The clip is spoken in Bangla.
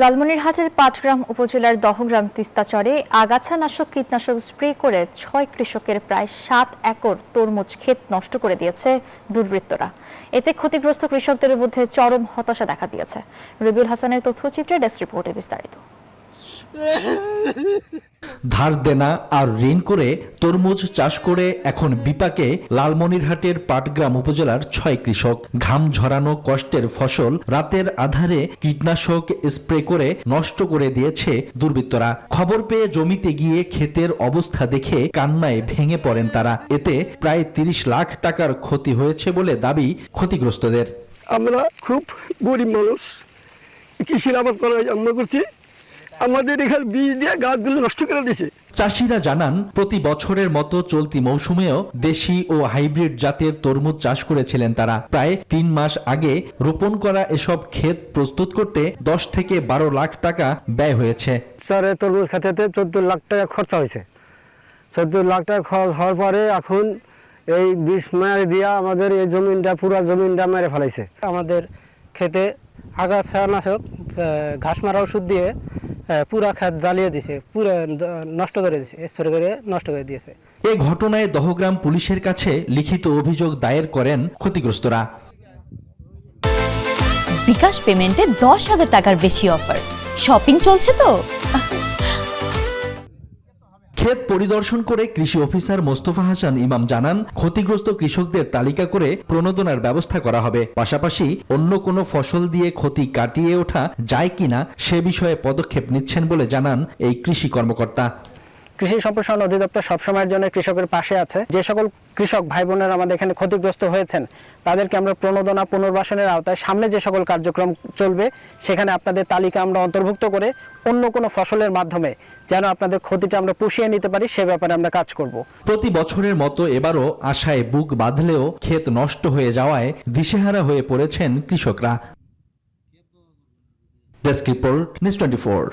লালমনিরহাটের পাটগ্রাম উপজেলার দহগ্রাম তিস্তাচরে আগাছানাশক কীটনাশক স্প্রে করে ৬ কৃষকের প্রায় ৭ একর তরমুজ ক্ষেত নষ্ট করে দিয়েছে দুর্বৃত্তরা। এতে ক্ষতিগ্রস্ত কৃষকদের মধ্যে চরম হতাশা দেখা দিয়েছে। রবিউল হাসানের তথ্যচিত্রে ডেস্ক রিপোর্টে বিস্তারিত। ধার দেনা আর ঋণ করে তরমুজ চাষ করে এখন বিপাকে লালমনিরহাটের পাটগ্রাম উপজেলার ৬ কৃষক। ঘাম ঝরানো কষ্টের ফসল রাতের আধারে কীটনাশক স্প্রে করে নষ্ট করে দিয়েছে দুর্বৃত্তরা। খবর পেয়ে জমিতে গিয়ে ক্ষেতের অবস্থা দেখে কান্নায় ভেঙে পড়েন তারা। এতে প্রায় ৩০ লাখ টাকার ক্ষতি হয়েছে বলে দাবি ক্ষতিগ্রস্তদের। আমরা খুব গরিব মানুষ, কৃষির আবাদ করা জন্ম করছি, আমাদের এখানে বীজ দিয়ে গাছগুলো নষ্ট করে দিয়েছে। চাষিরা জানান, প্রতি বছরের মতো চলতি মৌসুমেও দেশি ও হাইব্রিড জাতের তরমুজ চাষ করেছিলেন তারা। প্রায় ৩ মাস আগে রোপণ করা এসব ক্ষেত প্রস্তুত করতে ১০ থেকে ১২ লাখ টাকা ব্যয় হয়েছে। স্যারে তরমুজ খেতে ১৪ লাখ টাকা খরচা হয়েছে। ১৪ লাখ টাকা খরচ হওয়ার পরে এখন এই বিষ মেরে দিয়া আমাদের এই জমিনটা পুরা জমিনটা মেরে ফেলাইছে। আমাদের খেতে আগাছানাশক ঘাস মারা ওষুধ দিয়ে পুরা ক্ষেত জ্বালিয়ে দিয়েছে, পুরো নষ্ট করে দিয়েছে, স্প্রে করে নষ্ট করে দিয়েছে। এ ঘটনায় দহগ্রাম পুলিশের কাছে লিখিত অভিযোগ দায়ের করেন ক্ষতিগ্রস্তরা। বিকাশ পেমেন্টে ১০,০০০ টাকার বেশি অফার। শপিং চলছে তো। ক্ষেত পরিদর্শন করে কৃষি অফিসার মোস্তফা হাসান ইমাম জানান, ক্ষতিগ্রস্ত কৃষকদের তালিকা করে প্রণোদনার ব্যবস্থা করা হবে। পাশাপাশি অন্য কোনো ফসল দিয়ে ক্ষতি কাটিয়ে ওঠা যায় কিনা সে বিষয়ে পদক্ষেপ নিচ্ছেন বলে জানান এই কৃষি কর্মকর্তা। কৃষি সম্প্রসারণ অধিদপ্তর সবসময়ের জন্য কৃষকের পাশে আছে। যে সকল কৃষক ভাই বোনেরা আমাদের এখানে ক্ষতিগ্রস্ত হয়েছেন তাদেরকে আমরা প্রণোদনা পুনর্বাসনের আওতায় সামনে যে সকল কার্যক্রম চলবে সেখানে আপনাদের তালিকা আমরা অন্তর্ভুক্ত করে অন্য কোনো ফসলের মাধ্যমে যেন আপনাদের ক্ষতিটা আমরা পুষিয়ে নিতে পারি সে ব্যাপারে আমরা কাজ করব। প্রতি বছরের মতো এবারও আশায় বুক বাঁধলেও ক্ষেত নষ্ট হয়ে যাওয়ায় দিশেহারা হয়ে পড়েছেন কৃষকরা। Desk report, news 24।